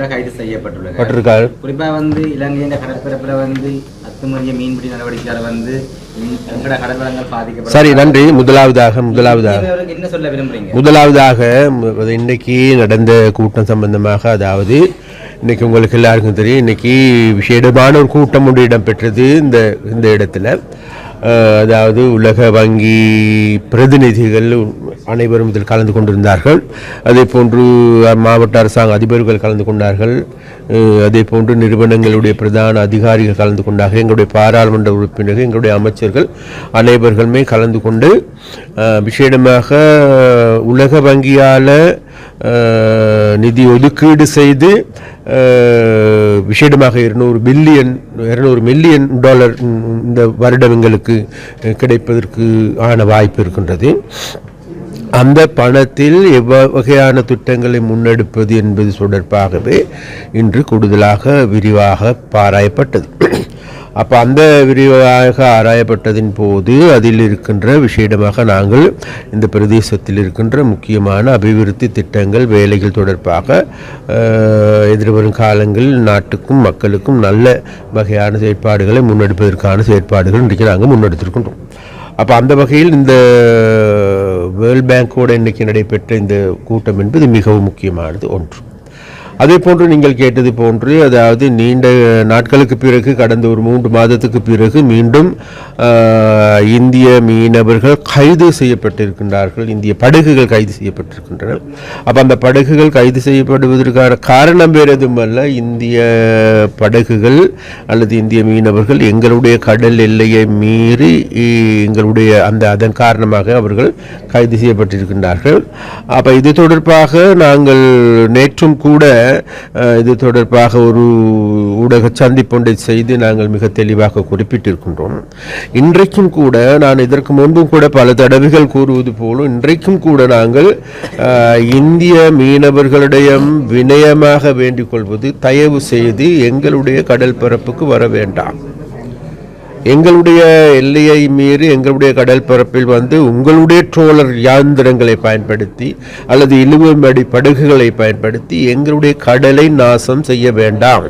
பேர் கைது செய்யப்பட்டுள்ளார்கள். குறிப்பாக வந்து இலங்கையின் கடற்பரப்பில் வந்து அத்துமீறிய மீன்பிடி நடவடிக்கையால் வந்து எங்களோட கடற்பரங்கள் பாதிக்கப்படும். சரி, நன்றி. முதலாவதாக என்ன சொல்ல விரும்புறீங்க? முதலாவதாக இன்னைக்கு நடந்த கூட்டம் சம்பந்தமாக, அதாவது இன்னைக்கு உங்களுக்கு எல்லாருக்கும் தெரியும், இன்னைக்கு விசேடமான ஒரு கூட்டம் ஒன்று இடம்பெற்றது இந்த இடத்துல. அதாவது உலக வங்கி பிரதிநிதிகள் அனைவரும் இதில் கலந்து கொண்டிருந்தார்கள். அதே போன்று மாவட்ட அரசாங்க அதிபர்கள் கலந்து கொண்டார்கள். அதே போன்று நிறுவனங்களுடைய பிரதான அதிகாரிகள் கலந்து கொண்டார்கள். எங்களுடைய பாராளுமன்ற உறுப்பினர்கள், எங்களுடைய அமைச்சர்கள் அனைவர்களுமே கலந்து கொண்டு விசேடமாக உலக வங்கியால் நிதி ஒதுக்கீடு செய்து விசேடமாக $200 மில்லியன் இந்த வருடம் எங்களுக்கு கிடைப்பதற்கு ஆன வாய்ப்பு இருக்கின்றது. அந்த பணத்தில் எவ்வகையான திட்டங்களை முன்னெடுப்பது என்பது தொடர்பாகவே இன்று கூடுதலாக விரிவாக ஆராயப்பட்டது. அப்போ அந்த விரிவாக ஆராயப்பட்டதின் போது அதில் இருக்கின்ற விசேடமாக நாங்கள் இந்த பிரதேசத்தில் இருக்கின்ற முக்கியமான அபிவிருத்தி திட்டங்கள், வேலைகள் தொடர்பாக எதிர்வரும் காலங்களில் நாட்டுக்கும் மக்களுக்கும் நல்ல வகையான செயற்பாடுகளை முன்னெடுப்பதற்கான செயற்பாடுகள் இன்றைக்கு நாங்கள் முன்னெடுத்திருக்கின்றோம். அப்போ அந்த வகையில் இந்த வேர்ல்ட் பேங்கோடு இன்றைக்கு நடைபெற்ற இந்த கூட்டம் என்பது மிகவும் முக்கியமானது ஒன்று. அதே போன்று நீங்கள் கேட்டது போன்று, அதாவது நீண்ட நாட்களுக்கு பிறகு, கடந்த ஒரு 3 மாதத்துக்கு பிறகு மீண்டும் இந்திய மீனவர்கள் கைது செய்யப்பட்டிருக்கின்றார்கள். இந்திய படகுகள் கைது செய்யப்பட்டிருக்கின்றன. அப்போ அந்த படகுகள் கைது செய்யப்படுவதற்கான காரணம் வேறு எதுவும் அல்ல. இந்திய படகுகள் அல்லது இந்திய மீனவர்கள் எங்களுடைய கடல் எல்லையை மீறி எங்களுடைய அதன் காரணமாக அவர்கள் கைது செய்யப்பட்டிருக்கின்றார்கள். அப்போ இது தொடர்பாக நாங்கள் நேற்றும் கூட இது தொடர்பாக ஒரு ஊடக சந்திப்பொன்றை செய்து நாங்கள் மிக தெளிவாக குறிப்பிட்டிருக்கின்றோம். இன்றைக்கும் கூட நான் இதற்கு முன்பும் கூட பல தடவைகள் கூறுவது போலும், இன்றைக்கும் கூட நாங்கள் இந்திய மீனவர்களிடம் வினயமாக வேண்டிக் கொள்வது, தயவு செய்து எங்களுடைய கடல் பரப்புக்கு வர வேண்டாம். எங்களுடைய எல்லையை மீறி எங்களுடைய கடல் பரப்பில் வந்து உங்களுடைய ட்ரோலர் யாந்திரங்களை பயன்படுத்தி அல்லது இழுவமடி படகுகளை பயன்படுத்தி எங்களுடைய கடலை நாசம் செய்ய வேண்டாம்.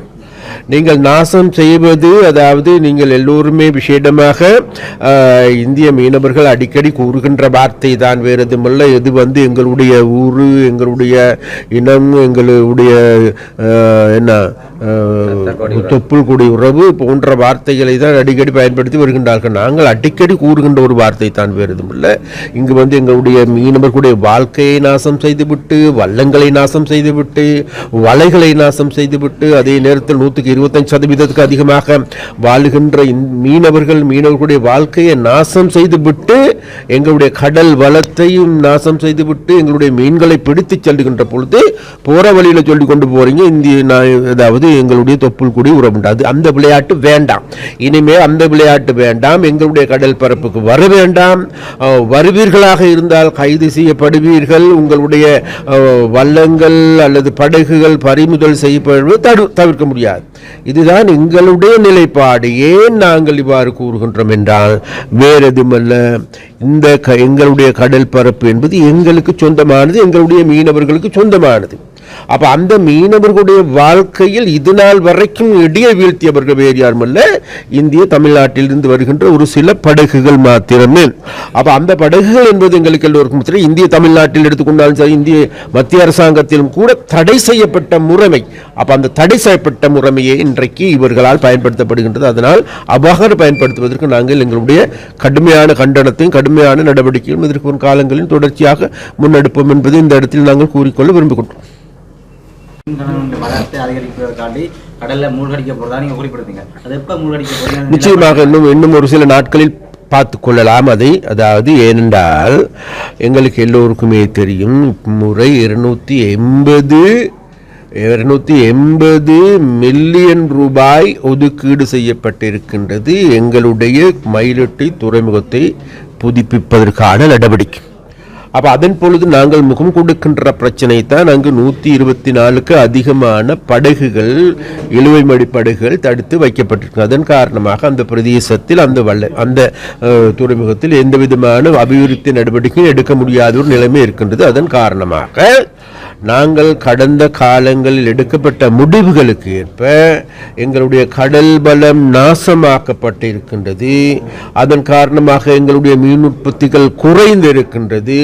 நீங்கள் நாசம் செய்வது, அதாவது நீங்கள் எல்லோருமே விசேடமாக இந்திய மீனவர்கள் அடிக்கடி கூறுகின்ற வார்த்தை தான், வேறு எதுமல்ல. இது வந்து எங்களுடைய ஊர், எங்களுடைய இனம், எங்களுடைய தொப்புள் குடி உறவு போன்ற வார்த்தைகளை தான் அடிக்கடி பயன்படுத்தி வருகின்றார்கள். நாங்கள் அடிக்கடி கூறுகின்ற ஒரு வார்த்தை தான், வேறு எதுமில்லை. இங்கு வந்து எங்களுடைய மீனவர்களுடைய வாழ்க்கையை நாசம் செய்துவிட்டு, வள்ளங்களை நாசம் செய்துவிட்டு, வலைகளை நாசம் செய்துவிட்டு, அதே நேரத்தில் 125% அதிகமாக வாழுகின்ற மீனவர்களுடைய வாழ்க்கையை நாசம் செய்துவிட்டு, எங்களுடைய கடல் வளத்தையும் நாசம் செய்துவிட்டு, எங்களுடைய மீன்களை பிடித்து செல்லுகின்ற பொழுது போற வழியில சொல்லி கொண்டு போறீங்க அதாவது எங்களுடைய தொப்புள் கூடி உறவுண்டாது. அந்த விளையாட்டு வேண்டாம். இனிமே அந்த விளையாட்டு வேண்டாம். எங்களுடைய கடல் பரப்புக்கு வர வேண்டாம். வருவீர்களாக இருந்தால் கைது செய்யப்படுவீர்கள். உங்களுடைய வள்ளங்கள் அல்லது படகுகள் பறிமுதல் செய்யப்படுவது தவிர்க்க முடியாது. இதுதான் எங்களுடைய நிலைப்பாடு. ஏன் நாங்கள் இவ்வாறு கூறுகின்றோம் என்றால் வேறு எதுமல்ல, எங்களுடைய கடல் பரப்பு என்பது எங்களுக்கு சொந்தமானது, எங்களுடைய மீனவர்களுக்கு சொந்தமானது. அப்ப அந்த மீனவர்களுடைய வாழ்க்கையில் இது நாள் வரைக்கும் இடியை வீழ்த்தியவர்கள் வேறு யாருமல்ல, இந்திய தமிழ்நாட்டிலிருந்து வருகின்ற ஒரு சில படகுகள் மாத்திரமே. அப்ப அந்த படகுகள் என்பது எங்களுக்கு எல்லோருக்கும் தெரியும். இந்திய தமிழ்நாட்டில் எடுத்துக்கொண்டாலும் சரி, இந்திய மத்திய அரசாங்கத்திலும் கூட தடை செய்யப்பட்ட முறைமை. அப்ப அந்த தடை செய்யப்பட்ட முறைமையை இன்றைக்கு இவர்களால் பயன்படுத்தப்படுகின்றது. அதனால் அவ்வாறு பயன்படுத்துவதற்கு நாங்கள் எங்களுடைய கடுமையான கண்டனத்தையும் கடுமையான நடவடிக்கையும் இதற்கு காலங்களில் தொடர்ச்சியாக முன்னெடுப்போம் என்பதை இந்த இடத்தில் நாங்கள் கூறிக்கொள்ள விரும்புகின்றோம். நிச்சயமாக இன்னும் ஒரு சில நாட்களில் பார்த்து கொள்ளலாம் அதை. அதாவது ஏனென்றால் எங்களுக்கு எல்லோருக்குமே தெரியும், முறை 280 மில்லியன் ரூபாய் ஒதுக்கீடு செய்யப்பட்டிருக்கின்றது எங்களுடைய மயிலட்டி துறைமுகத்தை புதுப்பிப்பதற்கான நடவடிக்கை. அப்போ அதன் பொழுது நாங்கள் முகம் கொடுக்கின்ற பிரச்சனை தான், அங்கு 124க்கு அதிகமான படகுகள், இழுவைமடி படகுகள் தடுத்து வைக்கப்பட்டிருக்கு. அதன் காரணமாக அந்த பிரதேசத்தில் அந்த துறைமுகத்தில் எந்த விதமான அபிவிருத்தி நடவடிக்கையும் எடுக்க முடியாத ஒரு நிலைமை இருக்கின்றது. அதன் காரணமாக நாங்கள் கடந்த காலங்களில் எடுக்கப்பட்ட முடிவுகளுக்கு ஏற்ப எங்களுடைய கடல் பலம் நாசமாக்கப்பட்டிருக்கின்றது. அதன் காரணமாக எங்களுடைய மீன் உற்பத்திகள் குறைந்திருக்கின்றது.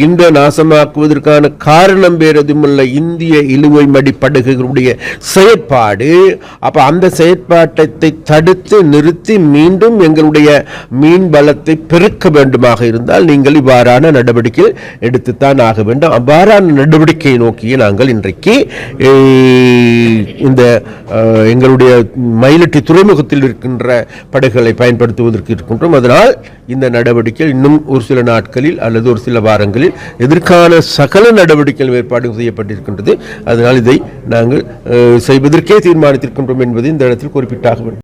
இந்த நாசமாக்குவதற்கான காரணம் வேறதுமல்ல, இந்திய இழுவை மடி படகுகளுடைய செயற்பாடு. அப்ப அந்த செயற்பாட்டை தடுத்து நிறுத்தி மீண்டும் எங்களுடைய மீன் பலத்தை பெருக்க வேண்டுமாக இருந்தால் நீங்கள் இவ்வாறான நடவடிக்கை எடுத்துத்தான் ஆக வேண்டும். அவ்வாறான நடவடிக்கையை நோக்கியே நாங்கள் இன்றைக்கு இந்த எங்களுடைய மயிலட்டி துறைமுகத்தில் இருக்கின்ற படகுகளை பயன்படுத்துவதற்கு இருக்கின்றோம். அதனால் இந்த நடவடிக்கை இன்னும் ஒரு சில நாட்களில் அல்லது ஒரு சில வாரங்களில் எதற்கான சகல நடவடிக்கைகள் ஏற்பாடு செய்யப்பட்டிருக்கின்றது. அதனால் இதை நாங்கள் செய்வதற்கே தீர்மானித்திருக்கின்றோம் என்பதை இந்த இடத்தில் குறிப்பிட்டாக வேண்டும்.